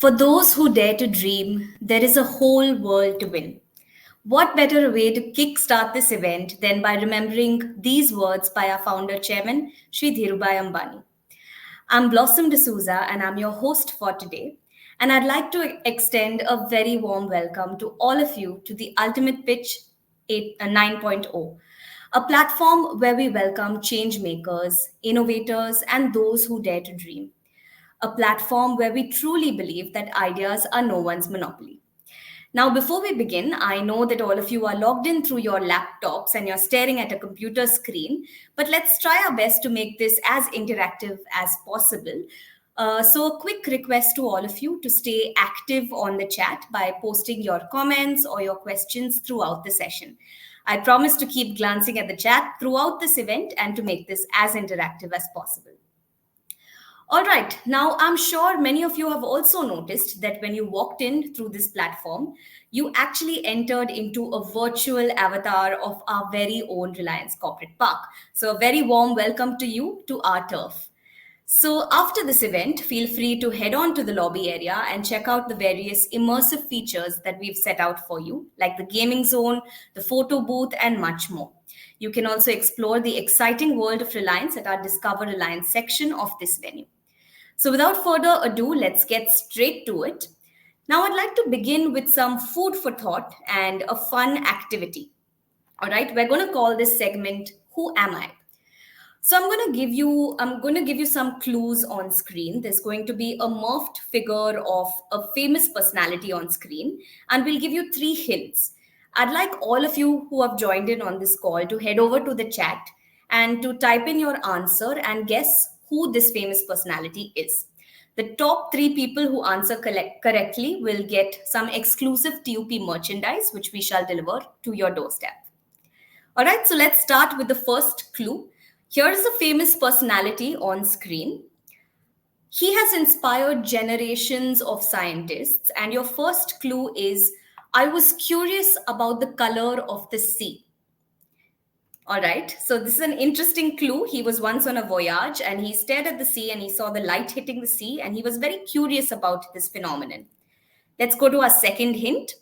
For those who dare to dream, there is a whole world to win. What better way to kickstart this event than by remembering these words by our founder chairman, Sri Dhirubhai Ambani? I'm Blossom D'Souza and I'm your host for today. And I'd like to extend a very warm welcome to all of you to the Ultimate Pitch 9.0, a platform where we welcome change makers, innovators, and those who dare to dream, a platform where we truly believe that ideas are no one's monopoly. Now, before we begin, I know that all of you are logged in through your laptops and you're staring at a computer screen, but let's try our best to make this as interactive as possible. So, a quick request to all of you to stay active on the chat by posting your comments or your questions throughout the session. I promise to keep glancing at the chat throughout this event and to make this as interactive as possible. All right, now I'm sure many of you have also noticed that when you walked in through this platform, you actually entered into a virtual avatar of our very own Reliance Corporate Park. So, a very warm welcome to you to our turf. So, after this event, feel free to head on to the lobby area and check out the various immersive features that we've set out for you, like the gaming zone, the photo booth, and much more. You can also explore the exciting world of Reliance at our Discover Reliance section of this venue. So, without further ado, let's get straight to it. Now, I'd like to begin with some food for thought and a fun activity. All right, we're going to call this segment "Who Am I?" So, I'm going to give you some clues on screen. There's going to be a morphed figure of a famous personality on screen, and we'll give you three hints. I'd like all of you who have joined in on this call to head over to the chat and to type in your answer and guess who this famous personality is. The top three people who answer correctly will get some exclusive T.U.P merchandise, which we shall deliver to your doorstep. All right, so let's start with the first clue. Here's a famous personality on screen. He has inspired generations of scientists, and your first clue is I was curious about the color of the sea. All right, so this is an interesting clue. He was once on a voyage and he stared at the sea and he saw the light hitting the sea and he was very curious about this phenomenon. Let's go to our second hint.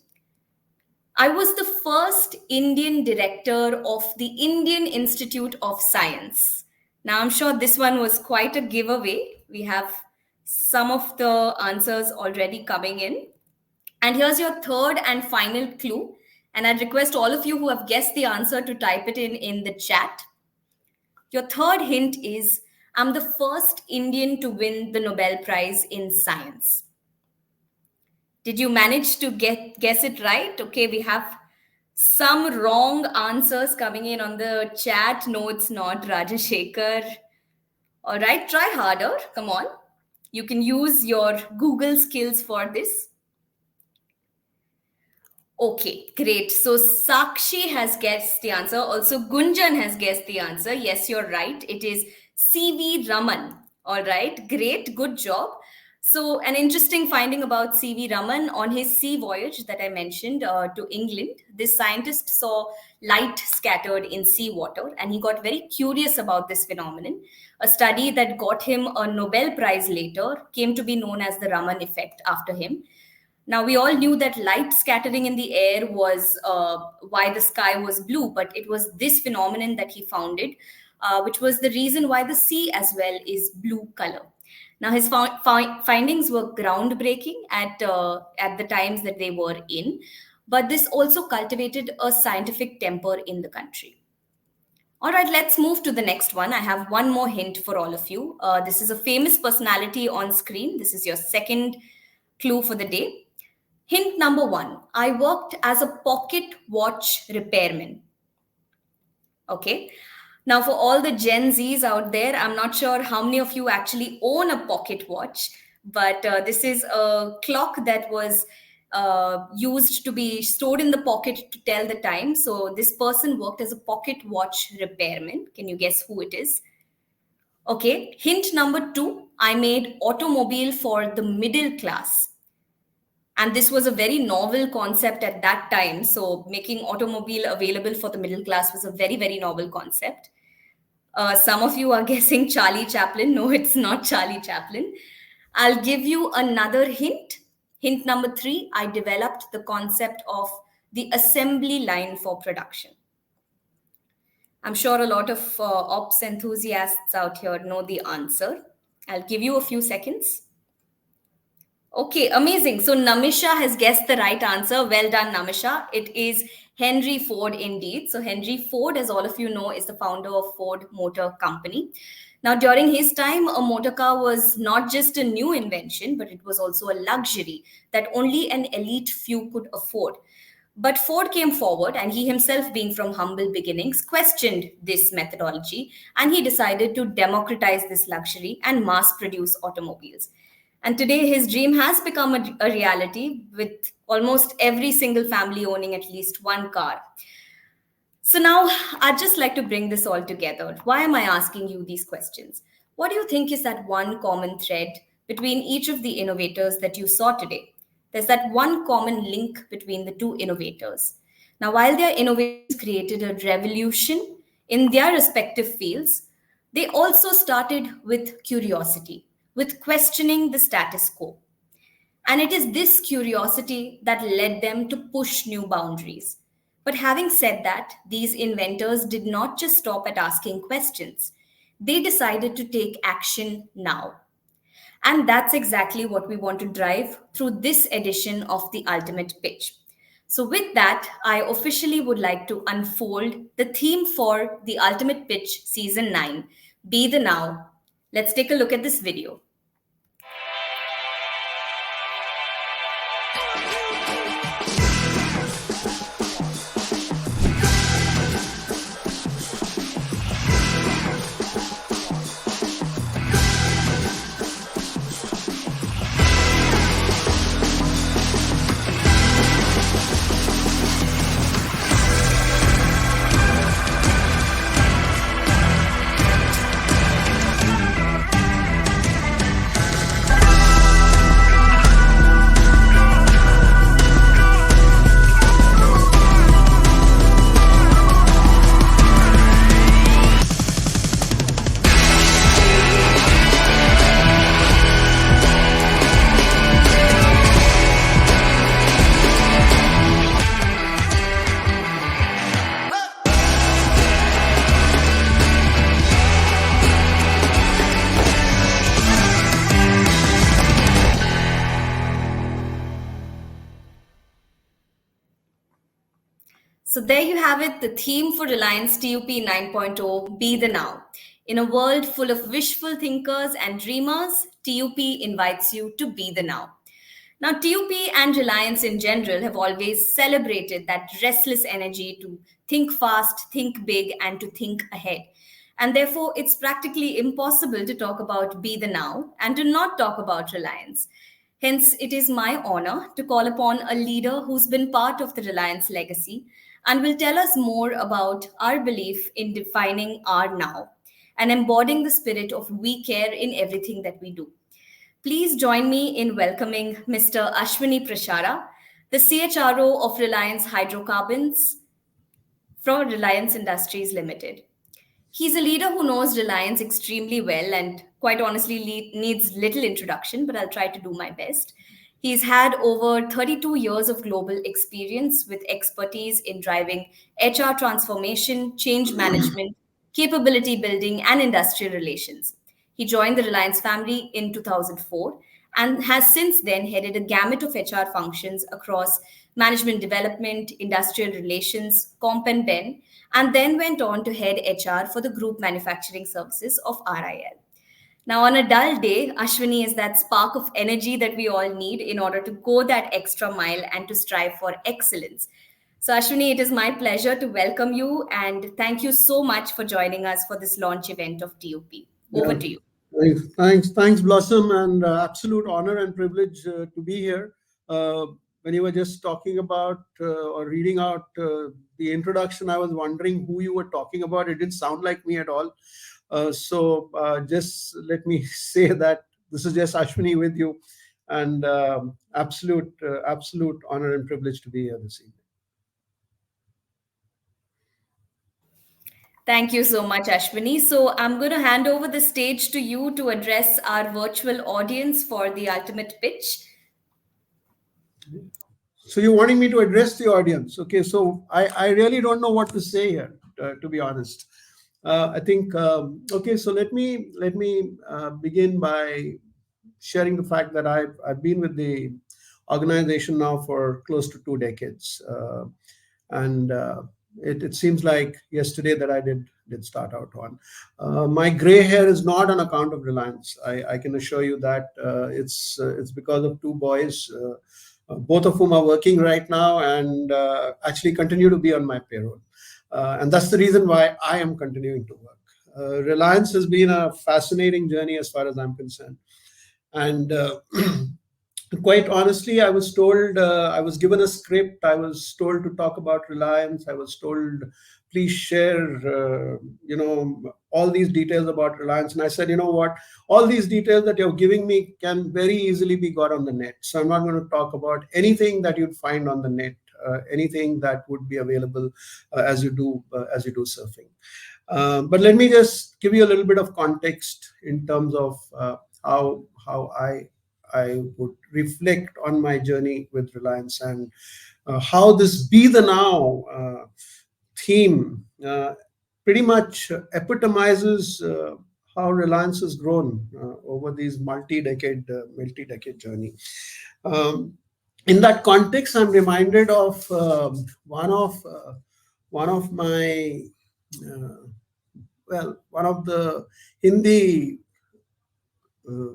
I was the first Indian director of the Indian Institute of Science. Now, I'm sure this one was quite a giveaway. We have some of the answers already coming in. And here's your third and final clue. And I'd request all of you who have guessed the answer to type it in the chat. Your third hint is I'm the first Indian to win the Nobel Prize in Science. Did you manage to guess it right? Okay, we have some wrong answers coming in on the chat. No, it's not Rajashekhar. All right, try harder. Come on. You can use your Google skills for this. Okay, great. So Sakshi has guessed the answer. Also, Gunjan has guessed the answer. Yes, you're right. It is C.V. Raman. All right, great. Good job. So, an interesting finding about C.V. Raman on his sea voyage that I mentioned to England, this scientist saw light scattered in seawater and he got very curious about this phenomenon. A study that got him a Nobel Prize later came to be known as the Raman effect after him. Now, we all knew that light scattering in the air was why the sky was blue, but it was this phenomenon that he founded, which was the reason why the sea as well is blue color. Now, his findings were groundbreaking at the times that they were in, but this also cultivated a scientific temper in the country. All right, let's move to the next one. I have one more hint for all of you. This is a famous personality on screen. This is your second clue for the day. Hint number one, I worked as a pocket watch repairman. Okay. Now, for all the Gen Zs out there, I'm not sure how many of you actually own a pocket watch, but this is a clock that was used to be stored in the pocket to tell the time. So this person worked as a pocket watch repairman. Can you guess who it is? Okay. Hint number two, I made automobile for the middle class. And this was a very novel concept at that time. So making automobile available for the middle class was a very, very novel concept. Some of you are guessing Charlie Chaplin. No, it's not Charlie Chaplin. I'll give you another hint. Hint number three, I developed the concept of the assembly line for production. I'm sure a lot of ops enthusiasts out here know the answer. I'll give you a few seconds. Okay, amazing. So Namisha has guessed the right answer. Well done, Namisha. It is Henry Ford indeed. So Henry Ford, as all of you know, is the founder of Ford Motor Company. Now, during his time, a motor car was not just a new invention, but it was also a luxury that only an elite few could afford. But Ford came forward, and he himself, being from humble beginnings, questioned this methodology and he decided to democratize this luxury and mass produce automobiles. And today, his dream has become a reality with almost every single family owning at least one car. So now I'd just like to bring this all together. Why am I asking you these questions? What do you think is that one common thread between each of the innovators that you saw today? There's that one common link between the two innovators. Now, while their innovations created a revolution in their respective fields, they also started with curiosity, with questioning the status quo. And it is this curiosity that led them to push new boundaries. But having said that, these inventors did not just stop at asking questions, they decided to take action now. And that's exactly what we want to drive through this edition of the Ultimate Pitch. So, with that, I officially would like to unfold the theme for the Ultimate Pitch Season 9, Be the Now. Let's take a look at this video. So there you have it, the theme for Reliance T.U.P 9.0, Be the Now. In a world full of wishful thinkers and dreamers, T.U.P invites you to be the now. Now, T.U.P and Reliance in general have always celebrated that restless energy to think fast, think big, and to think ahead. And therefore, it's practically impossible to talk about Be the Now and to not talk about Reliance. Hence, it is my honor to call upon a leader who's been part of the Reliance legacy and will tell us more about our belief in defining our now and embodying the spirit of we care in everything that we do. Please join me in welcoming Mr. Ashwani Prashara, the CHRO of Reliance Hydrocarbons from Reliance Industries Limited. He's a leader who knows Reliance extremely well and quite honestly needs little introduction, but I'll try to do my best. He's had over 32 years of global experience with expertise in driving HR transformation, change management, capability building, and industrial relations. He joined the Reliance family in 2004 and has since then headed a gamut of HR functions across management development, industrial relations, comp and ben, and then went on to head HR for the group manufacturing services of RIL. Now, on a dull day, Ashwini is that spark of energy that we all need in order to go that extra mile and to strive for excellence. So, Ashwini, it is my pleasure to welcome you and thank you so much for joining us for this launch event of TUP. Over Yeah, to you. thanks, Blossom, and absolute honor and privilege to be here. When you were just talking about or reading out the introduction, I was wondering who you were talking about. It didn't sound like me at all. So just let me say that this is just Ashwini with you, and absolute honor and privilege to be here this evening. Thank you so much, Ashwini. So, I'm going to hand over the stage to you to address our virtual audience for the ultimate pitch. So you're wanting me to address the audience. Okay, so I really don't know what to say here, to be honest. I think okay. So let me begin by sharing the fact that I've been with the organization now for close to 2 decades, and it seems like yesterday that I did start out on. My gray hair is not on account of Reliance. I can assure you that it's because of two boys. Both of whom are working right now and actually continue to be on my payroll. And that's the reason why I am continuing to work. Reliance has been a fascinating journey as far as I'm concerned. And quite honestly, I was told, I was given a script, I was told to talk about Reliance, I was told, please share, all these details about Reliance. And I said, you know what, all these details that you're giving me can very easily be got on the net. So I'm not going to talk about anything that you'd find on the net, anything that would be available as you do surfing. But let me just give you a little bit of context in terms of how I would reflect on my journey with Reliance and how this be the now theme pretty much epitomizes how Reliance has grown over these multi-decade journey. Um, in that context, I'm reminded of one of my one of the Hindi uh,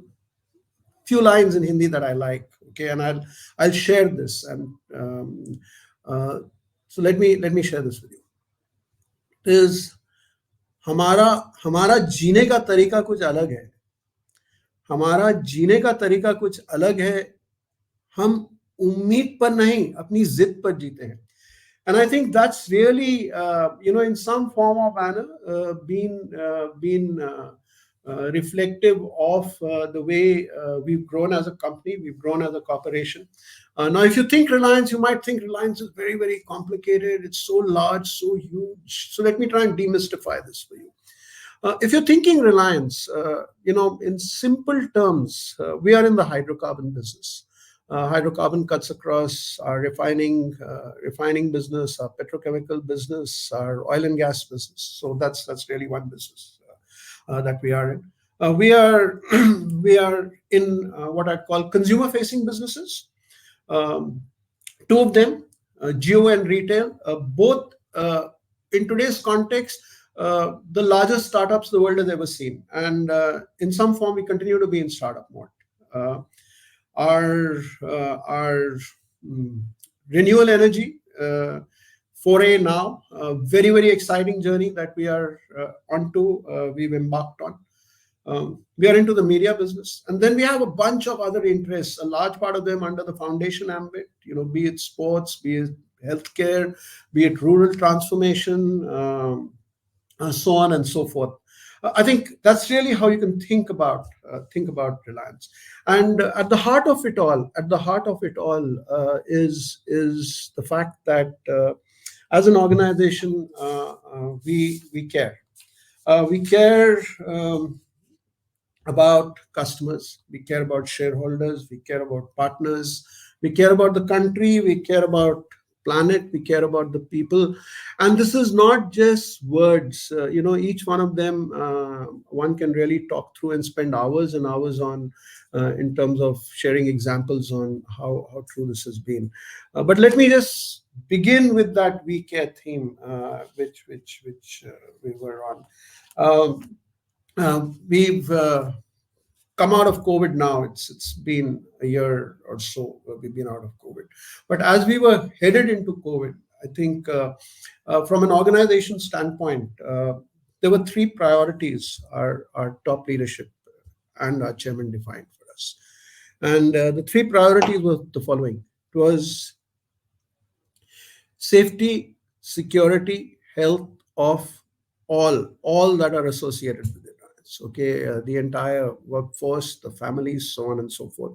few lines in Hindi that I like. Okay, and I'll share this. And uh, so let me share this with you. Is हमारा हमारा जीने का तरीका कुछ अलग है. हमारा जीने का तरीका कुछ अलग है. हम उम्मीद पर नहीं अपनी जिद पर जीते हैं. And I think that's really, in some form or manner, been reflective of the way we've grown as a company, we've grown as a corporation. Now, if you think Reliance, you might think Reliance is very, very complicated. It's so large, so huge. So let me try and demystify this for you. If you're thinking Reliance, in simple terms, we are in the hydrocarbon business. Hydrocarbon cuts across our refining business, our petrochemical business, our oil and gas business. So that's really one business that we are in. We are we are in what I call consumer-facing businesses. Um, Two of them, geo and retail, both in today's context, the largest startups the world has ever seen. And in some form, we continue to be in startup mode. Uh, our renewable energy foray now, a very, very exciting journey that we are we've embarked on. We are into the media business, and then we have a bunch of other interests, a large part of them under the foundation ambit, be it sports, be it healthcare, be it rural transformation, so on and so forth. I think that's really how you can think about Reliance. And at the heart of it all is the fact that as an organization, we care. We care about customers, we care about shareholders, we care about partners, we care about the country, we care about planet, we care about the people. And this is not just words. Each one of them, one can really talk through and spend hours and hours on, in terms of sharing examples on how true this has been. But let me just begin with that we care theme, which we were on. We've come out of COVID now. It's been a year or so we've been out of COVID. But as we were headed into COVID, I think from an organization standpoint, there were three priorities our top leadership and our chairman defined for us. And the three priorities were the following. It was safety, security, health of all that are associated with it. Okay, the entire workforce, the families, so on and so forth.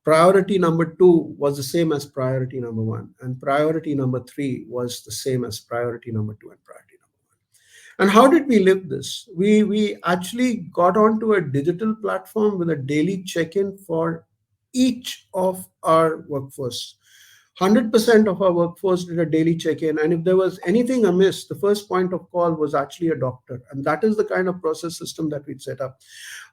Priority number two was the same as priority number one, and priority number three was the same as priority number two and priority number one. And how did we live this? We actually got onto a digital platform with a daily check-in for each of our workforce. 100% of our workforce did a daily check-in, and if there was anything amiss, the first point of call was actually a doctor, and that is the kind of process system that we'd set up.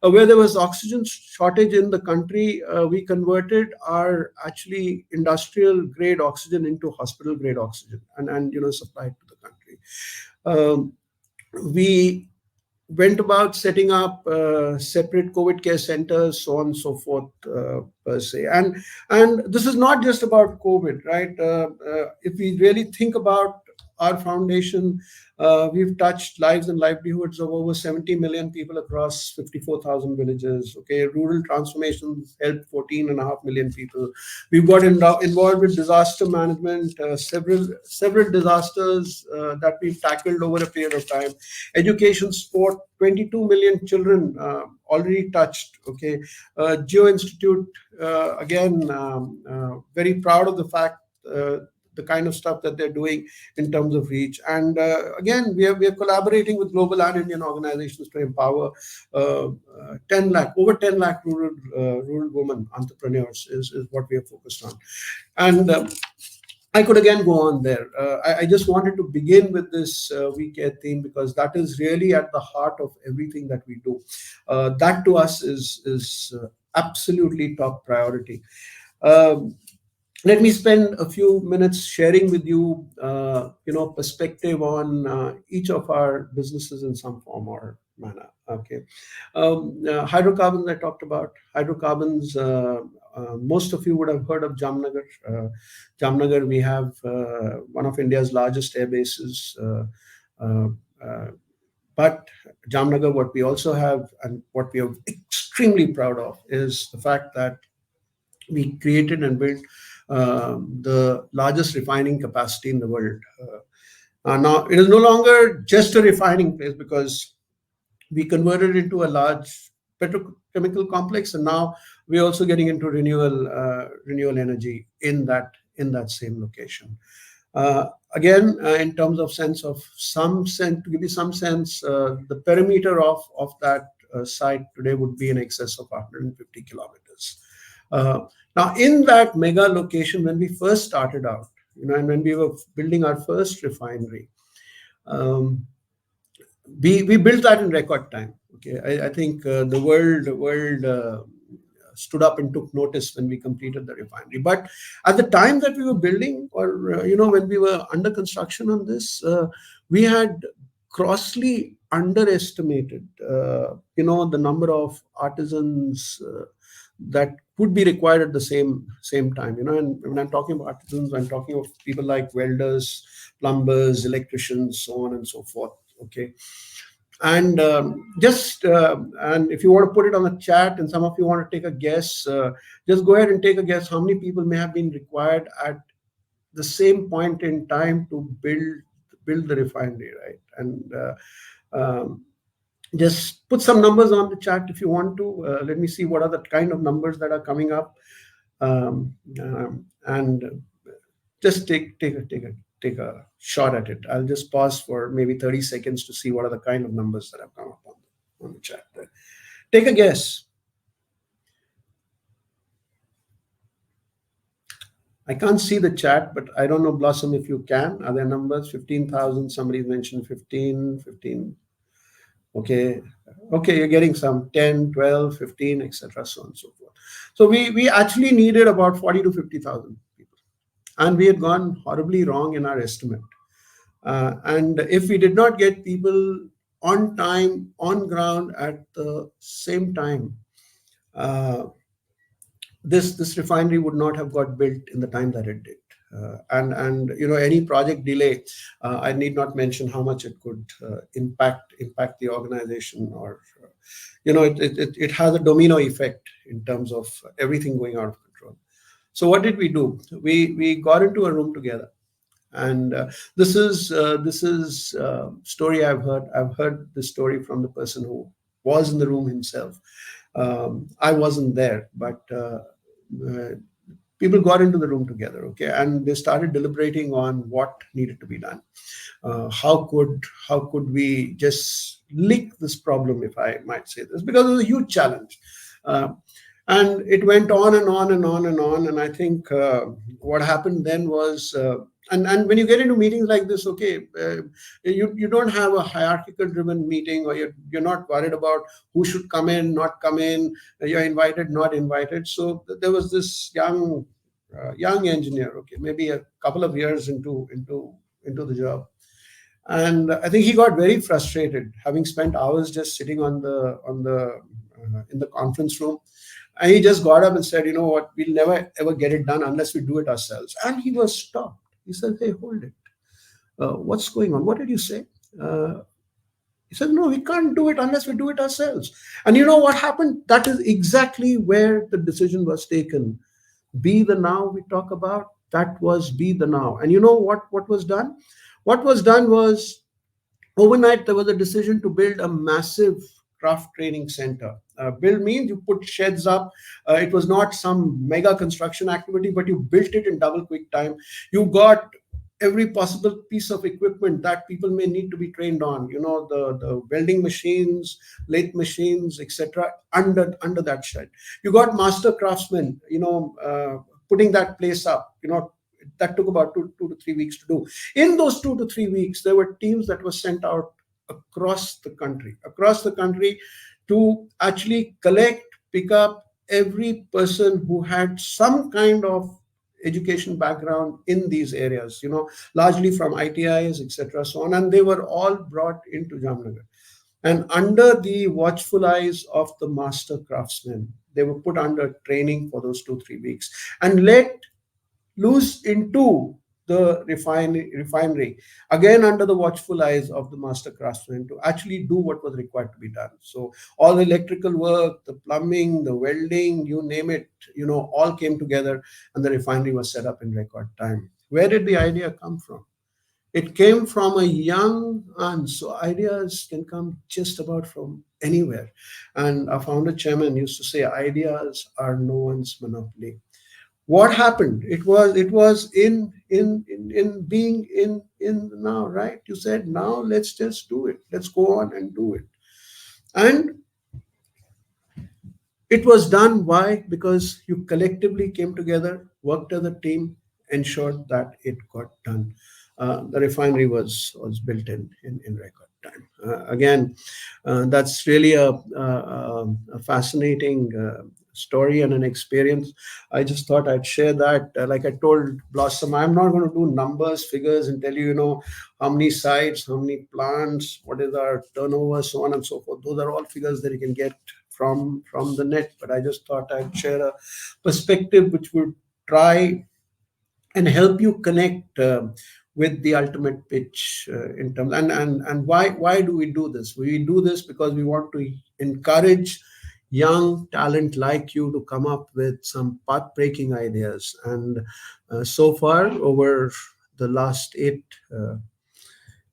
Where there was oxygen shortage in the country, we converted our actually industrial grade oxygen into hospital grade oxygen, and supplied to the country. Um, we went about setting up separate COVID care centers, so on and so forth, per se. And this is not just about COVID, right? If we really think about our foundation, we've touched lives and livelihoods of over 70 million people across 54,000 villages. Okay, rural transformations helped 14.5 million people. We've got involved with disaster management, several disasters that we've tackled over a period of time. Education, sport, 22 million children already touched. Okay, Geo Institute, again, very proud of the fact. The kind of stuff that they're doing in terms of reach, and again, we are collaborating with global and Indian organizations to empower 10 lakh, over 10 lakh rural women entrepreneurs is what we are focused on. And I could again go on there. I just wanted to begin with this We Care theme because that is really at the heart of everything that we do. That to us is absolutely top priority. Um, Let me spend a few minutes sharing with you, perspective on each of our businesses in some form or manner. Okay, hydrocarbons I talked about. Hydrocarbons. Most of you would have heard of Jamnagar. Jamnagar, we have one of India's largest air bases. Uh, uh, but Jamnagar, what we also have and what we are extremely proud of is the fact that we created and built the largest refining capacity in the world. Now, it is no longer just a refining place because we converted it into a large petrochemical complex, and now we're also getting into renewable energy in that same location. Again, in terms of sense of some sense, to give you some sense, the perimeter of that site today would be in excess of 150 kilometers. Now, in that mega location, when we first started out, and when we were building our first refinery, um, we built that in record time. Okay, I think the world stood up and took notice when we completed the refinery. But at the time that we were building, or when we were under construction on this, we had grossly underestimated, the number of artisans that would be required at the same time. And when I'm talking about artisans, I'm talking of people like welders, plumbers, electricians, so on and so forth. Okay, and and if you want to put it on the chat, and some of you want to take a guess, just go ahead and take a guess how many people may have been required at the same point in time to build the refinery, right? And just put some numbers on the chat if you want to. Let me see what are the kind of numbers that are coming up, and just take a shot at it. I'll just pause for maybe 30 seconds to see what are the kind of numbers that have come up on the chat there. Take a guess. I can't see the chat, but I don't know, Blossom, if you can. Are there numbers? 15,000. Somebody mentioned 15. Okay, you're getting some 10, 12, 15, etc., so on and so forth. So we actually needed about 40 to 50,000 people, and we had gone horribly wrong in our estimate. And if we did not get people on time, on ground at the same time, this refinery would not have got built in the time that it did. And any project delay, I need not mention how much it could impact the organization, or it has a domino effect in terms of everything going out of control. So what did we do? We got into a room together, and this is story I've heard. I've heard this story from the person who was in the room himself. I wasn't there, but people got into the room together, okay, and they started deliberating on what needed to be done. How could we just lick this problem, if I might say this, because it was a huge challenge. And it went on and on and on and on. And I think what happened then was, and when you get into meetings like this, okay, you don't have a hierarchical driven meeting, or you're not worried about who should come in, not come in, you're invited, not invited. So there was this young engineer, okay, maybe a couple of years into the job. And I think he got very frustrated, having spent hours just sitting on the in the conference room. And he just got up and said, "You know what? We'll never ever get it done unless we do it ourselves." And he was stopped. He said, "Hey, hold it. What's going on? What did you say?" Uh, he said, "No, we can't do it unless we do it ourselves." And you know what happened? That is exactly where the decision was taken. Be the now we talk about. That was be the now. And you know what was done? What was done was, overnight, there was a decision to build a massive craft training center. Build means you put sheds up. It was not some mega construction activity, but you built it in double quick time. You got every possible piece of equipment that people may need to be trained on. You know, the welding machines, lathe machines, etc. Under that shed. You got master craftsmen. Putting that place up. That took about 2 to 3 weeks to do. In those 2 to 3 weeks, there were teams that were sent out across the country to actually collect, pick up every person who had some kind of education background in these areas, largely from ITIs, etc., so on. And they were all brought into Jamnagar. And under the watchful eyes of the master craftsmen, they were put under training for those 2 3 weeks and let loose into the refinery, again under the watchful eyes of the master craftsman, to actually do what was required to be done. So all the electrical work, the plumbing, the welding, you name it, all came together, and the refinery was set up in record time. Where did the idea come from? It came from a young aunt. So ideas can come just about from anywhere. And our founder chairman used to say, ideas are no one's monopoly. What happened? It was in being in now, right? You said, now let's just do it, let's go on and do it. And it was done. Why? Because you collectively came together, worked as a team, ensured that it got done. The refinery was built in record time. Again, that's really a fascinating story and an experience. I just thought I'd share that. Like I told Blossom, I'm not going to do numbers, figures, and tell you, how many sites, how many plants, what is our turnover, so on and so forth. Those are all figures that you can get from the net. But I just thought I'd share a perspective which would try and help you connect with the ultimate pitch, in terms. And why do we do this? We do this because we want to encourage young talent like you to come up with some path breaking ideas. And so far, over the last 8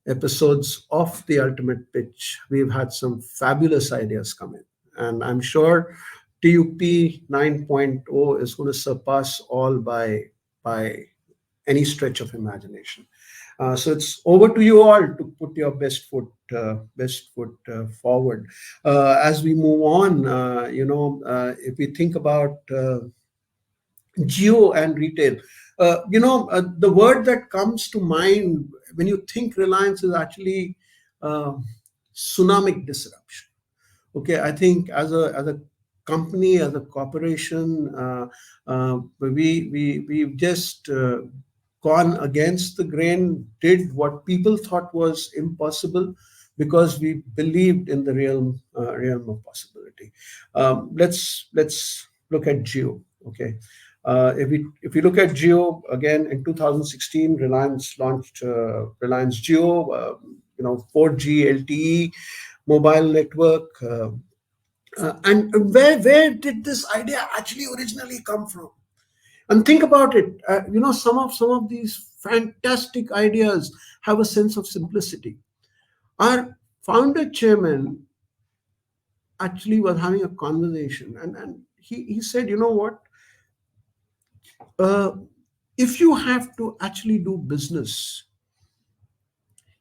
episodes of the ultimate pitch, we've had some fabulous ideas come in. And I'm sure TUP 9.0 is going to surpass all by any stretch of imagination. So it's over to you all to put your best foot forward. As we move on, if we think about geo and retail, the word that comes to mind when you think Reliance is actually uh, tsunamic disruption. Okay, I think as a company, as a corporation, we've just gone against the grain, did what people thought was impossible, because we believed in the realm of possibility. Let's look at geo. Okay, if we look at geo again, in 2016, Reliance launched Reliance Geo. 4G LTE mobile network. And where did this idea actually originally come from? And think about it. Some of these fantastic ideas have a sense of simplicity. Our founder chairman actually was having a conversation, and he said, you know what? Uh, if you have to actually do business,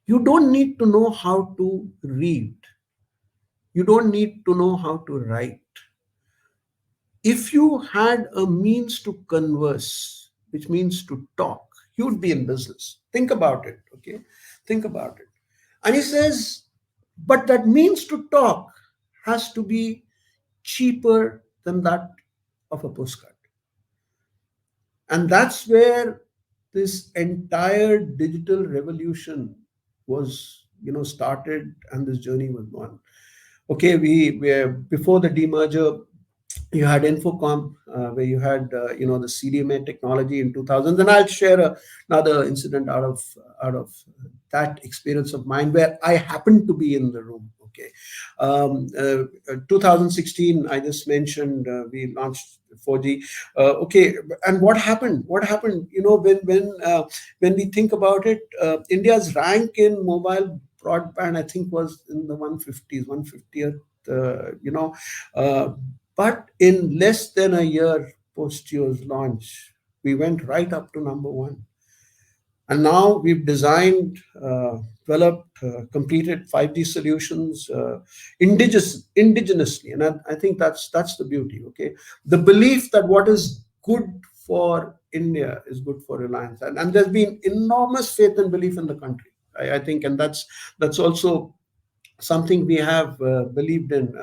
you don't need to know how to read. You don't need to know how to write. If you had a means to converse, which means to talk, you would be in business. Think about it, okay? Think about it. And he says, but that means to talk has to be cheaper than that of a postcard. And that's where this entire digital revolution was, started, and this journey was gone. Okay, we before the demerger, you had Infocom, where you had the CDMA technology in 2000s. And I'll share another incident out of that experience of mine, where I happened to be in the room. Okay, 2016, I just mentioned, we launched 4G. Okay, and what happened? What happened? When we think about it, India's rank in mobile broadband, I think, was in the 150s, 150th. Uh, but in less than a year post Jio's launch, we went right up to number one. And now we've designed, developed, completed 5G solutions indigenously. And I think that's the beauty. Okay, the belief that what is good for India is good for Reliance, and there's been enormous faith and belief in the country. I think, and that's also something we have believed in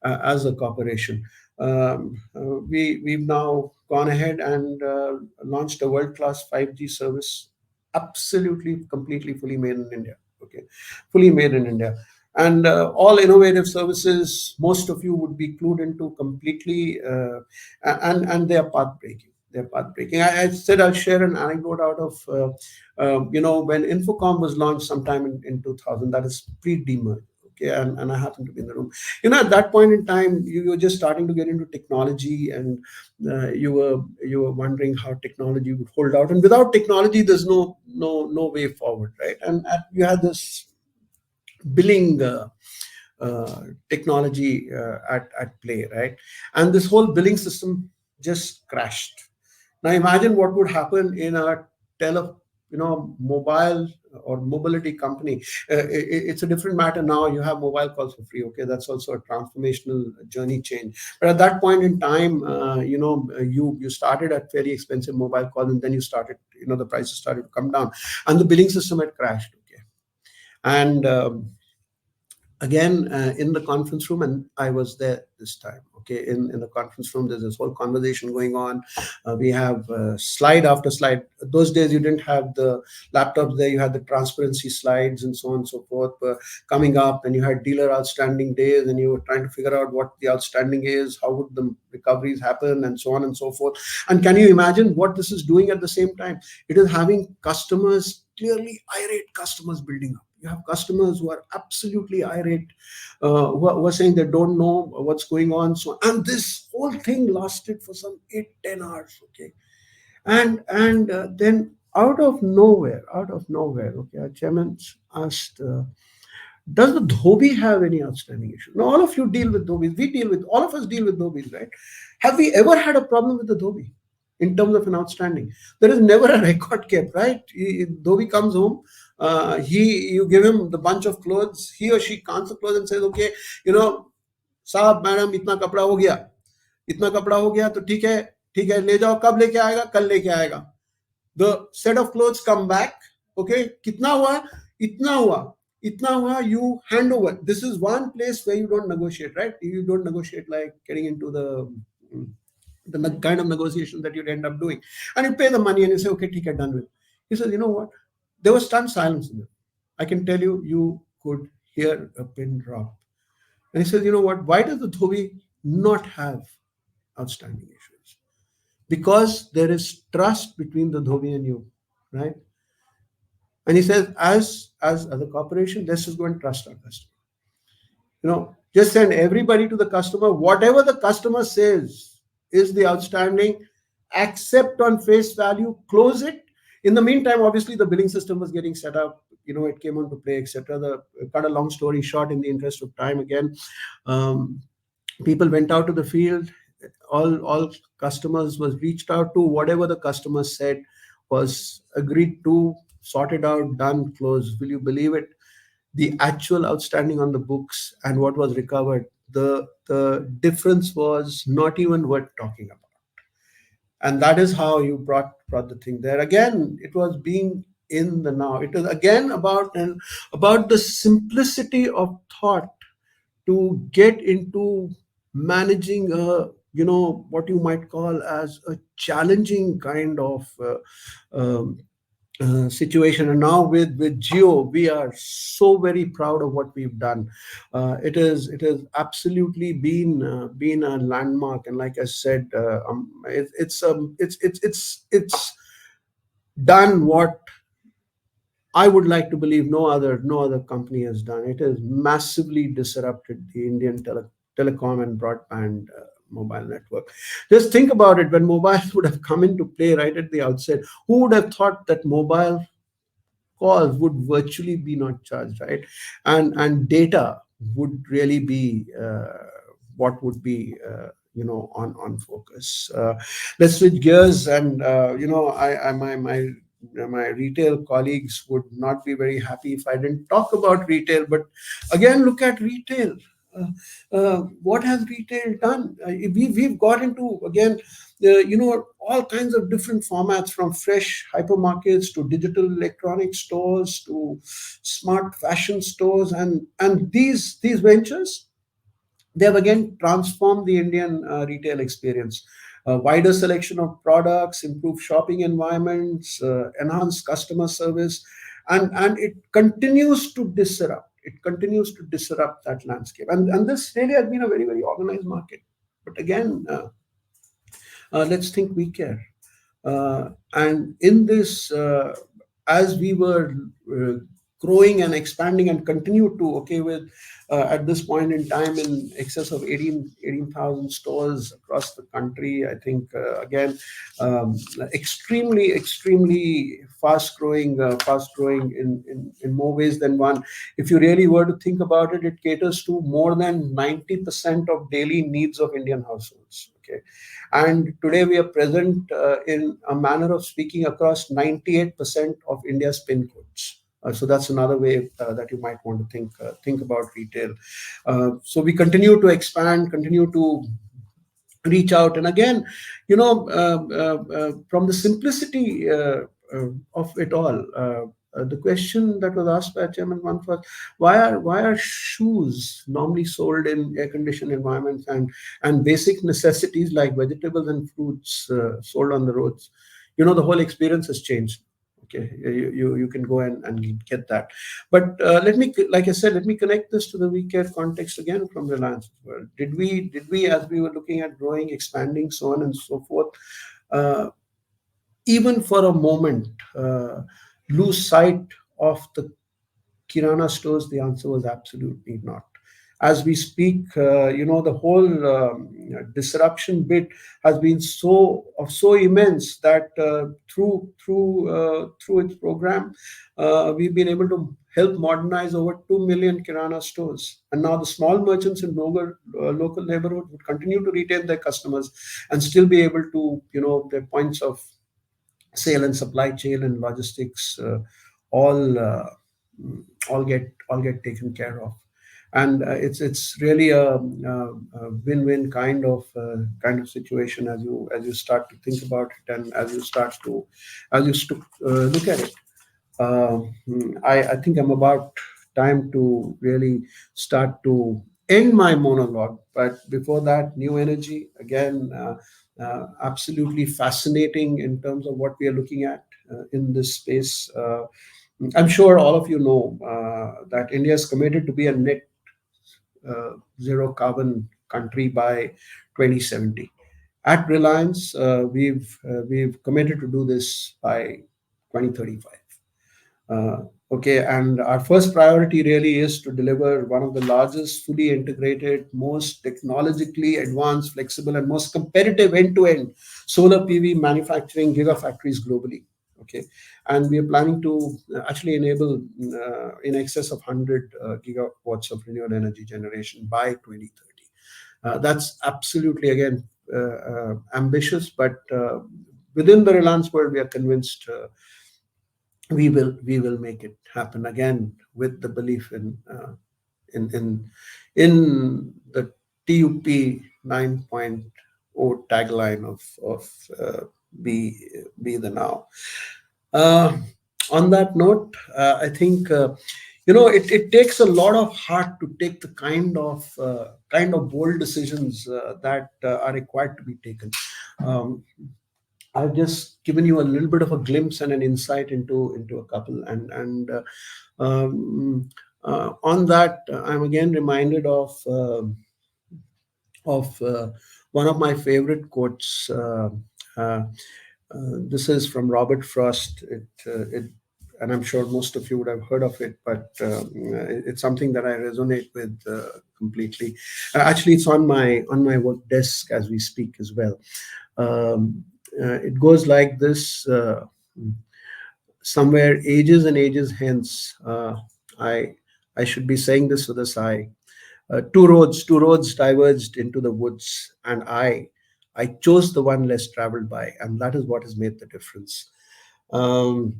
as a corporation. We've now gone ahead and launched a world-class 5G service, absolutely, completely, fully made in India. Okay, fully made in India. And all innovative services, most of you would be clued into completely, and they are path breaking. They're path breaking. I said I'll share an anecdote out of when Infocom was launched sometime in 2000. That is pre-demerge. Okay, and I happened to be in the room. At that point in time, you were just starting to get into technology, and you were wondering how technology would hold out. And without technology, there's no way forward, right? And you had this billing technology at play, right? And this whole billing system just crashed. Now imagine what would happen in a mobile or mobility company. It's a different matter now. You have mobile calls for free. Okay, that's also a transformational journey change. But at that point in time, you started at very expensive mobile calls, and then you started, the prices started to come down, and the billing system had crashed. Okay, and again, in the conference room, and I was there this time. Okay, in the conference room, there's this whole conversation going on. We have slide after slide. Those days you didn't have the laptops there. You had the transparency slides and so on and so forth coming up, and you had dealer outstanding days, and you were trying to figure out what the outstanding is, how would the recoveries happen, and so on and so forth. And can you imagine what this is doing at the same time? It is having customers, clearly irate customers, building up. You have customers who are absolutely irate, who are saying they don't know what's going on. So, and this whole thing lasted for some 8-10 hours. Okay, and then out of nowhere, okay, our chairman asked, does the Dhobi have any outstanding issue? Now, all of you deal with Dhobis. All of us deal with Dhobis, right? Have we ever had a problem with the Dhobi in terms of an outstanding? There is never a record kept, right? Dhobi comes home, you give him the bunch of clothes, he or she counts the clothes and says, okay, साहब madam इतना कपड़ा हो गया तो ठीक है ले जाओ, कब लेके आएगा, कल लेके आएगा. The set of clothes come back. Okay, कितना हुआ, इतना हुआ, you hand over. This is one place where you don't negotiate, right? You don't negotiate like getting into the kind of negotiations that you'd end up doing. And you pay the money and you say, okay, ticket done with. He says, you know what? There was stunned silence in there. I can tell you could hear a pin drop. And he says, you know what? Why does the Dhobi not have outstanding issues? Because there is trust between the Dhobi and you, right? And he says, as a corporation, let's just go and trust our customer. Just send everybody to the customer. Whatever the customer says is the outstanding, accept on face value, close it. In the meantime, obviously, the billing system was getting set up. It came on to play, etc. Cut a long story short, in the interest of time, again, people went out to the field. All customers was reached out to. Whatever the customer said was agreed to, sorted out, done, closed. Will you believe it? The actual outstanding on the books and what was recovered, the difference was not even worth talking about. And that is how you brought the thing there. Again, it was being in the now. It was again about the simplicity of thought to get into managing a, what you might call as a challenging kind of um, situation. And now with Geo, we are so very proud of what we've done. It has absolutely been a landmark. And like I said, it's done what I would like to believe no other company has done. It has massively disrupted the Indian telecom and broadband mobile network. Just think about it: when mobiles would have come into play right at the outset, who would have thought that mobile calls would virtually be not charged, right? And data would really be what would be on focus. Let's switch gears. And I my retail colleagues would not be very happy if I didn't talk about retail. But again, look at retail. What has retail done? We've got into, again, all kinds of different formats, from fresh hypermarkets to digital electronic stores to smart fashion stores. And these ventures, they have again transformed the Indian retail experience. A wider selection of products, improved shopping environments, enhanced customer service, and it continues to disrupt. It continues to disrupt that landscape. And this really has been a very, very organized market. But again, let's think we care. And in this, as we were uh, growing and expanding and continue to, okay, with at this point in time in excess of 18,000 stores across the country. I think, again, extremely fast growing in more ways than one. If you really were to think about it, it caters to more than 90% of daily needs of Indian households. Okay, and today we are present, in a manner of speaking, across 98% of India's pin codes. So that's another way that you might want to think about retail. So we continue to expand, continue to reach out. And again, from the simplicity of it all, the question that was asked by Chairman one was, why are shoes normally sold in air conditioned environments, and basic necessities like vegetables and fruits sold on the roads? The whole experience has changed. Okay, you can go and get that. But like I said, let me connect this to the WeCare context again from Reliance as well. Did we, as we were looking at growing, expanding, so on and so forth, uh, even for a moment, lose sight of the Kirana stores? The answer was absolutely not. As we speak, the whole disruption bit has been so immense that through its program, we've been able to help modernize over 2 million Kirana stores. And now the small merchants in local neighborhoods would continue to retain their customers and still be able to, their points of sale and supply chain and logistics, all all get taken care of. And it's really a win-win kind of situation, as you start to think about it, and as you look at it. I think I'm about time to really start to end my monologue. But before that, new energy again, absolutely fascinating in terms of what we are looking at in this space. I'm sure all of you know that India is committed to be a net zero carbon country by 2070. At Reliance, we've committed to do this by 2035. Okay, and our first priority really is to deliver one of the largest, fully integrated, most technologically advanced, flexible, and most competitive end-to-end solar PV manufacturing gigafactories globally. Okay, and we are planning to actually enable in excess of 100 gigawatts of renewable energy generation by 2030. That's absolutely, again, ambitious, but within the Reliance world, we are convinced we will make it happen, again with the belief in in the TUP 9.0 tagline of be be the now. Uh, on that note, I think it takes a lot of heart to take the kind of bold decisions that are required to be taken. Um, I've just given you a little bit of a glimpse and an insight into a couple, um, on that, I'm again reminded of one of my favorite quotes. Uh, this is from Robert Frost. And I'm sure most of you would have heard of it, but it's something that I resonate with completely. Actually, it's on my work desk as we speak as well. It goes like this: somewhere ages and ages hence, I I should be saying this with a sigh. Two roads diverged into the woods, and I chose the one less traveled by, and that is what has made the difference. Um,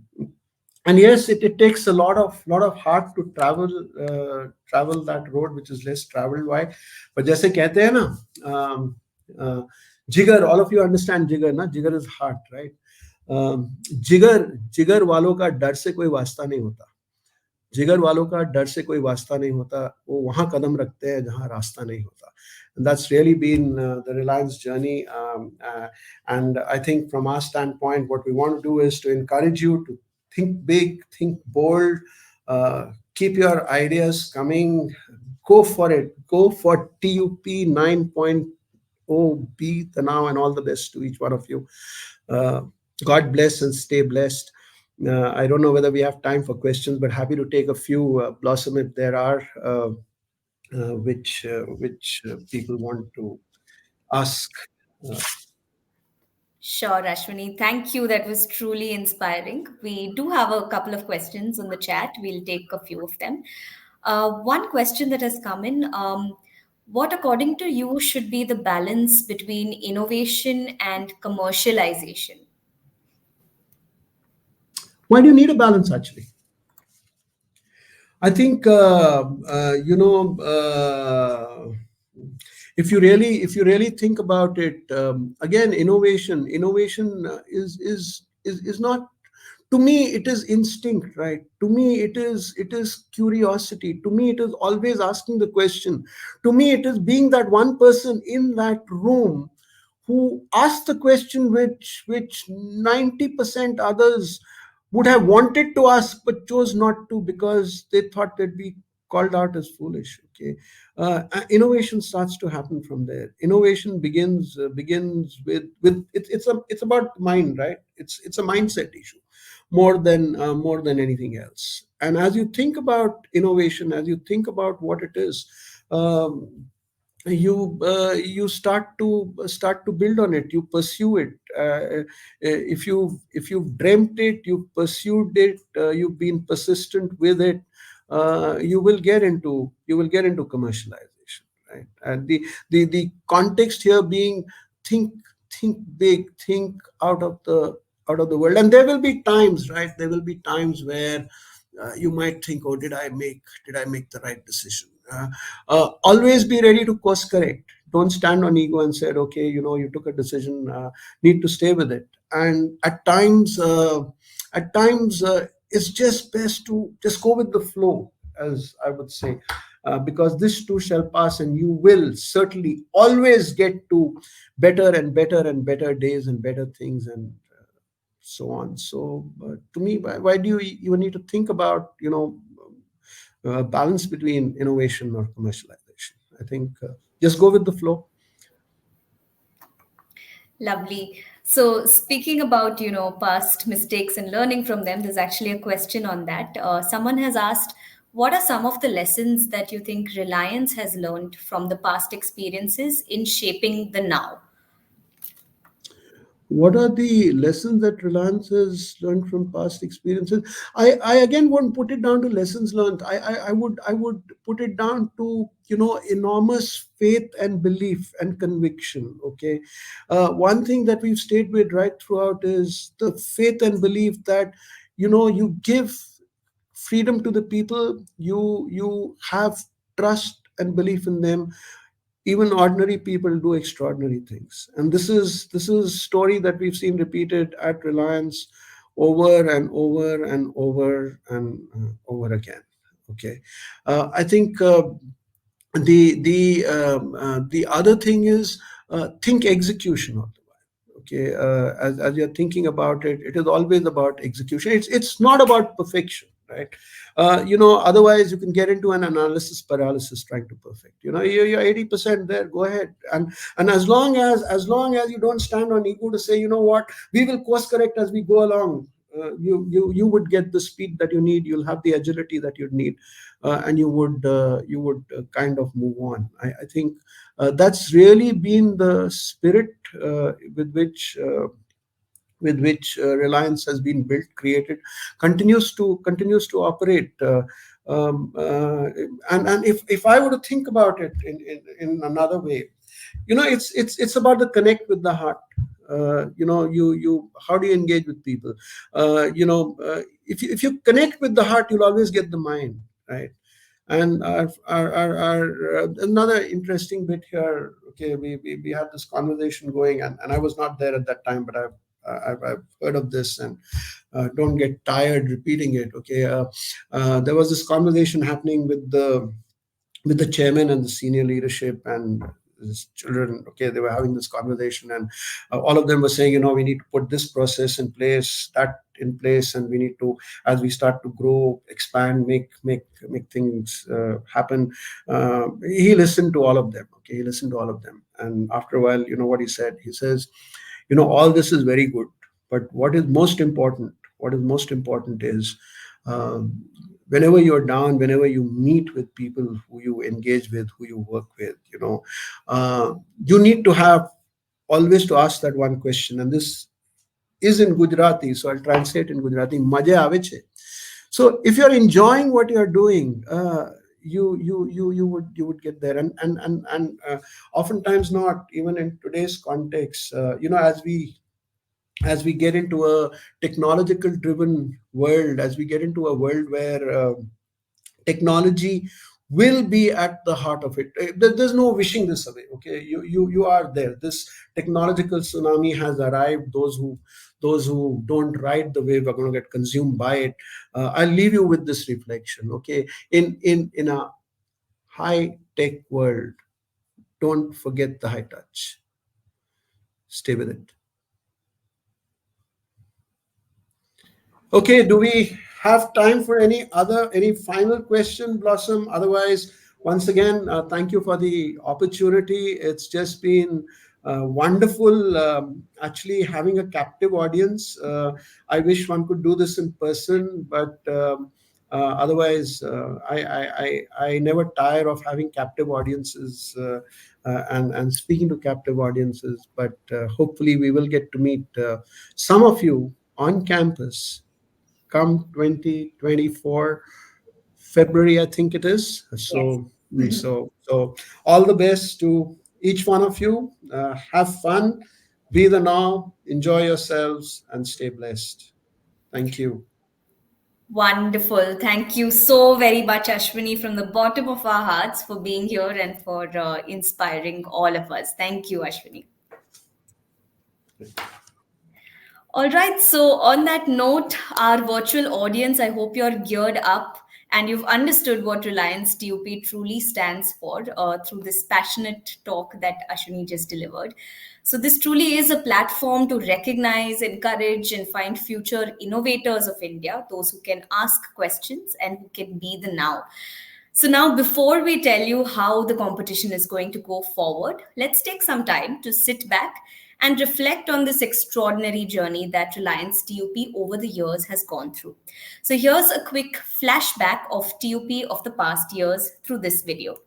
and yes, it takes a lot of heart to travel that road which is less traveled by. But जैसे कहते हैं ना, uh, जिगर, all of you understand जिगर ना, जिगर is heart, right? जिगर जिगर वालों का डर से कोई वास्ता नहीं होता. जिगर वालों का डर से कोई वास्ता नहीं होता, वो वहां कदम रखते हैं जहां रास्ता नहीं होता. And that's really been the Reliance journey. And I think from our standpoint, what we want to do is to encourage you to think big, think bold, keep your ideas coming, go for it, go for TUP 9.0, be the now, and all the best to each one of you. Uh, God bless and stay blessed. I don't know whether we have time for questions, but happy to take a few, Blossom, if there are, which people want to ask. Uh, Sure, Ashwani. Thank you. That was truly inspiring. We do have a couple of questions on the chat. We'll take a few of them. One question that has come in, what, according to you, should be the balance between innovation and commercialization? why do you need a balance, actually? I think if you really think about it, again, innovation is not, to me it is instinct, right? To me it is curiosity. To me it is always asking the question. To me it is being that one person in that room who asked the question which 90% others would have wanted to ask but chose not to because they thought they'd be called out as foolish. Okay. Innovation starts to happen from there. Innovation begins with it's about mind, right? It's a mindset issue more than anything else. And as you think about innovation, as you think about what it is, um, you start to build on it. You pursue it. If you've dreamt it, you've pursued it, you've been persistent with it, you will get into commercialization, right? And the context here being, think think big, think out of the world. And there will be times, right? There will be times where you might think, oh, did I make the right decision? Always be ready to course correct. Don't stand on ego and said, okay, you took a decision, need to stay with it. And at times, it's just best to just go with the flow, as I would say, because this too shall pass, and you will certainly always get to better and better and better days and better things, and so on. So, to me, why do you even need to think about, balance between innovation or commercialization? I think just go with the flow. Lovely. So, speaking about, past mistakes and learning from them, there's actually a question on that. Someone has asked, what are some of the lessons that you think Reliance has learned from the past experiences in shaping the now? What are the lessons that Reliance has learned from past experiences? I again won't put it down to lessons learned. I would put it down to, enormous faith and belief and conviction. Okay, one thing that we've stayed with right throughout is the faith and belief that, you give freedom to the people. You have trust and belief in them. even ordinary people do extraordinary things. And this is story that we've seen repeated at Reliance over and over and over and over again. Okay. I think the other thing is, think execution all the while. Okay. As you're thinking about it, it is always about execution. It's not about perfection, right? Otherwise you can get into an analysis paralysis trying to perfect. You're 80% there, go ahead. And as long as you don't stand on ego to say, you know what, we will course correct as we go along, you would get the speed that you need, you'll have the agility that you need, and you would kind of move on. I think that's really been the spirit with which Reliance has been built, created, continues to operate. And if I were to think about it in another way, it's about the connect with the heart. You how do you engage with people? If you connect with the heart, you'll always get the mind, right? And another interesting bit here. Okay, we had this conversation going, and I was not there at that time, but I've heard of this, and don't get tired repeating it. Okay, there was this conversation happening with the chairman and the senior leadership and his children. Okay, they were having this conversation, and all of them were saying, we need to put this process in place, that in place, and we need to, as we start to grow, expand, make things happen. He listened to all of them. Okay, he listened to all of them, and after a while, what he said? He says, all this is very good, but what is most important is, um, whenever you're down, whenever you meet with people who you engage with, who you work with, you need to have always to ask that one question. And this is in Gujarati, so I'll translate in Gujarati. Maja આવે છે. So if you're enjoying what you're doing, you would get there. And oftentimes not, even in today's context, as we get into a technological driven world, as we get into a world where technology will be at the heart of it. There's no wishing this away. Okay, you are there. This technological tsunami has arrived. Those who don't ride the wave are going to get consumed by it. I'll leave you with this reflection. Okay, in a high tech world, don't forget the high touch. Stay with it. Okay, do we have time for any final question, Blossom? Otherwise, once again, thank you for the opportunity. It's just been wonderful, actually having a captive audience. I wish one could do this in person, but otherwise, I never tire of having captive audiences, and speaking to captive audiences. But hopefully, we will get to meet some of you on campus come 2024 February, I think it is. Yes. So all the best to each one of you. Have fun, be the now, enjoy yourselves, and stay blessed. Thank you. Wonderful. Thank you so very much, Ashwini, from the bottom of our hearts for being here and for inspiring all of us. Thank you, Ashwini. All right. So, on that note, our virtual audience, I hope you're geared up and you've understood what Reliance T.U.P truly stands for through this passionate talk that Ashwini just delivered. So, this truly is a platform to recognize, encourage, and find future innovators of India, those who can ask questions and who can be the now. So, now before we tell you how the competition is going to go forward, let's take some time to sit back and reflect on this extraordinary journey that Reliance T.U.P over the years has gone through. So, here's a quick flashback of T.U.P of the past years through this video.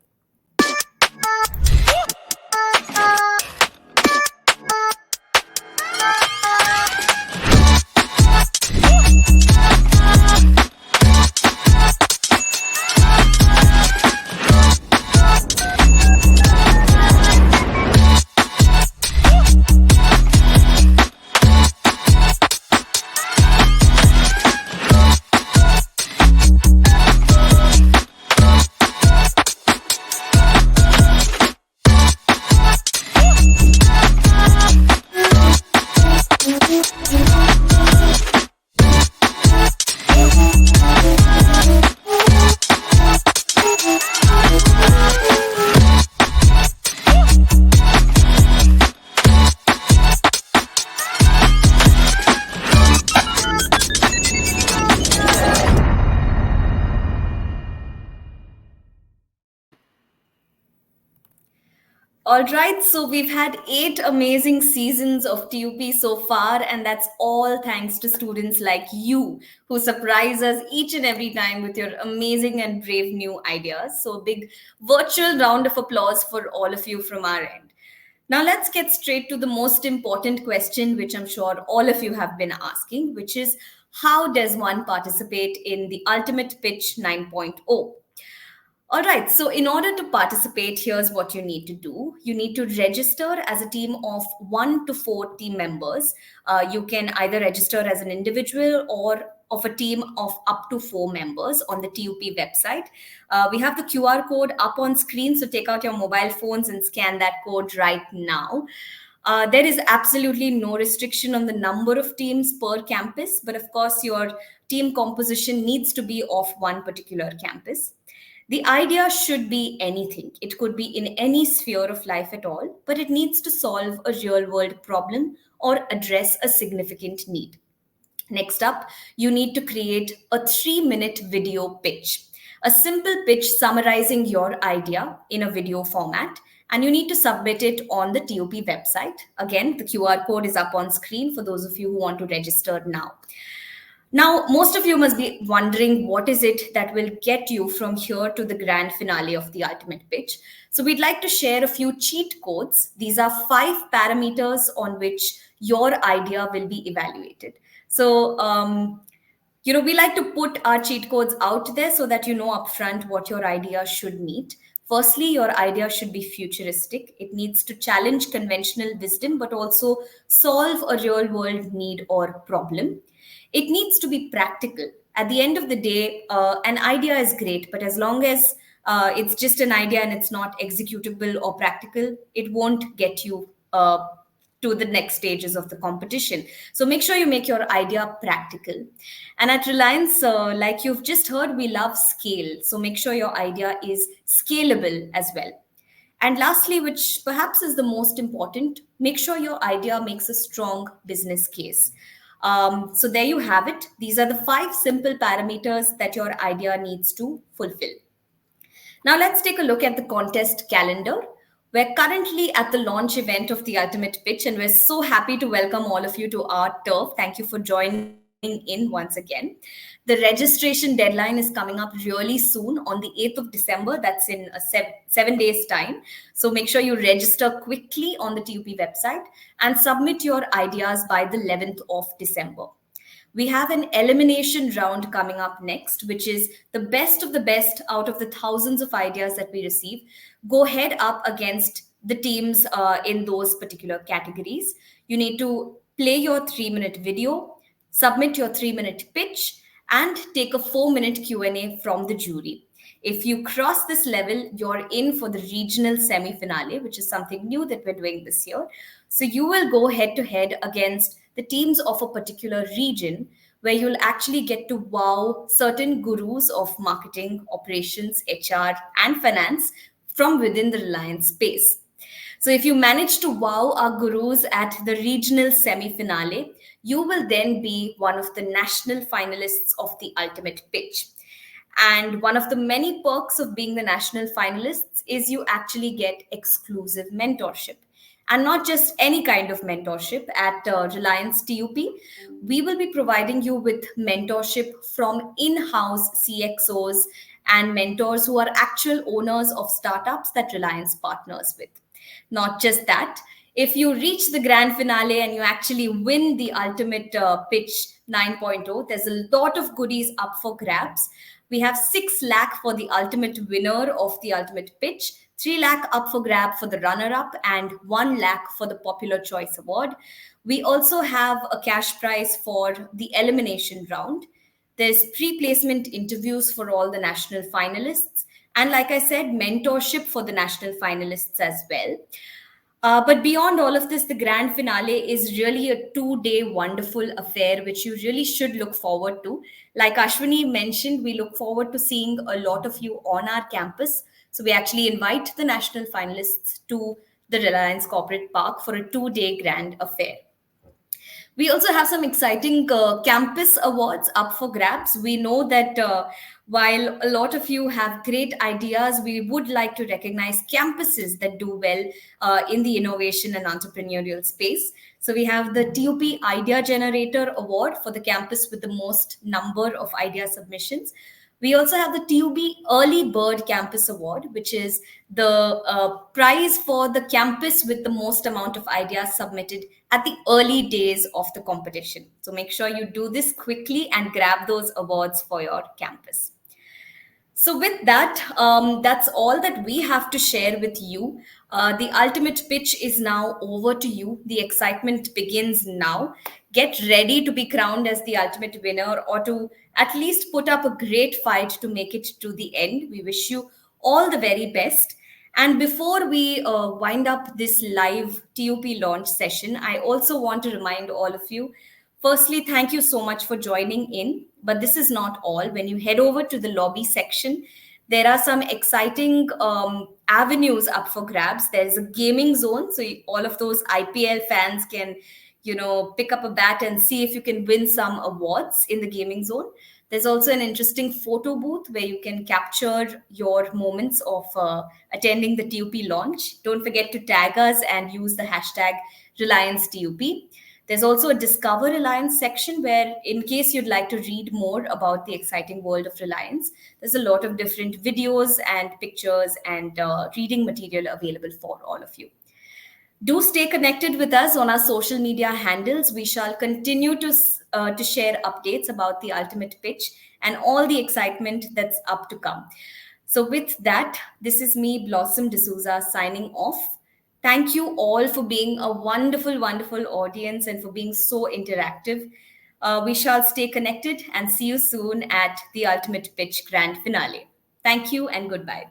All right, so we've had 8 amazing seasons of TUP so far, and that's all thanks to students like you who surprise us each and every time with your amazing and brave new ideas. So, a big virtual round of applause for all of you from our end. Now, let's get straight to the most important question, which I'm sure all of you have been asking, which is how does one participate in the Ultimate Pitch 9.0? All right, so in order to participate, here's what you need to do. You need to register as a team of 1 to 4 team members. You can either register as an individual or of a team of up to 4 members on the TUP website. We have the QR code up on screen, so take out your mobile phones and scan that code right now. There is absolutely no restriction on the number of teams per campus, but of course, your team composition needs to be of one particular campus. The idea should be anything. It could be in any sphere of life at all, but it needs to solve a real world problem or address a significant need. Next up, you need to create a 3 minute video pitch, a simple pitch summarizing your idea in a video format, and you need to submit it on the TOP website. Again, the QR code is up on screen for those of you who want to register now. Now, most of you must be wondering what is it that will get you from here to the grand finale of the ultimate pitch. So, we'd like to share a few cheat codes. These are 5 parameters on which your idea will be evaluated. So, we like to put our cheat codes out there so that you know upfront what your idea should meet. Firstly, your idea should be futuristic. It needs to challenge conventional wisdom, but also solve a real world need or problem. It needs to be practical. At the end of the day, an idea is great, but as long as it's just an idea and it's not executable or practical, it won't get you to the next stages of the competition. So make sure you make your idea practical. And at Reliance, like you've just heard, we love scale. So make sure your idea is scalable as well. And lastly, which perhaps is the most important, make sure your idea makes a strong business case. So there you have it. These are the 5 simple parameters that your idea needs to fulfill. Now let's take a look at the contest calendar. We're currently at the launch event of the Ultimate Pitch, and we're so happy to welcome all of you to our turf. Thank you for joining in once again. The registration deadline is coming up really soon on the 8th of December. That's in 7 days' time. So make sure you register quickly on the TUP website and submit your ideas by the 11th of December. We have an elimination round coming up next, which is the best of the best out of the thousands of ideas that we receive. Go head up against the teams in those particular categories. You need to play your 3 minute video, submit your 3 minute pitch, and take a 4 minute Q&A from the jury. If you cross this level, you're in for the regional semi finale, which is something new that we're doing this year. So you will go head to head against the teams of a particular region where you'll actually get to wow certain gurus of marketing, operations, HR, and finance from within the Reliance space. So if you manage to wow our gurus at the regional semi finale, you will then be one of the national finalists of the ultimate pitch. And one of the many perks of being the national finalists is you actually get exclusive mentorship. And not just any kind of mentorship at Reliance TUP. We will be providing you with mentorship from in house CXOs and mentors who are actual owners of startups that Reliance partners with. Not just that, if you reach the grand finale and you actually win the ultimate pitch 9.0, there's a lot of goodies up for grabs. We have 6 lakh for the ultimate winner of the ultimate pitch, 3 lakh up for grab for the runner up, and 1 lakh for the popular choice award. We also have a cash prize for the elimination round. There's pre-placement interviews for all the national finalists, and like I said, mentorship for the national finalists as well. But beyond all of this, the grand finale is really a 2 day wonderful affair, which you really should look forward to. Like Ashwani mentioned, we look forward to seeing a lot of you on our campus. So we actually invite the national finalists to the Reliance Corporate Park for a 2 day grand affair. We also have some exciting campus awards up for grabs. We know that while a lot of you have great ideas, we would like to recognize campuses that do well in the innovation and entrepreneurial space. So we have the TUP Idea Generator Award for the campus with the most number of idea submissions. We also have the TUB Early Bird Campus Award, which is the prize for the campus with the most amount of ideas submitted at the early days of the competition. So make sure you do this quickly and grab those awards for your campus. So, with that, that's all that we have to share with you. The ultimate pitch is now over to you. The excitement begins now. Get ready to be crowned as the ultimate winner or to at least put up a great fight to make it to the end. We wish you all the very best. And before we wind up this live TUP launch session, I also want to remind all of you. Firstly, thank you so much for joining in. But this is not all. When you head over to the lobby section, there are some exciting avenues up for grabs. There's a gaming zone, so all of those IPL fans can, pick up a bat and see if you can win some awards in the gaming zone. There's also an interesting photo booth where you can capture your moments of attending the TUP launch. Don't forget to tag us and use the hashtag Reliance TUP. There's also a Discover Reliance section where, in case you'd like to read more about the exciting world of Reliance, there's a lot of different videos and pictures and reading material available for all of you. Do stay connected with us on our social media handles. We shall continue to share updates about the ultimate pitch and all the excitement that's up to come. So, with that, this is me, Blossom D'Souza, signing off. Thank you all for being a wonderful, wonderful audience and for being so interactive. We shall stay connected and see you soon at the Ultimate Pitch Grand Finale. Thank you and goodbye.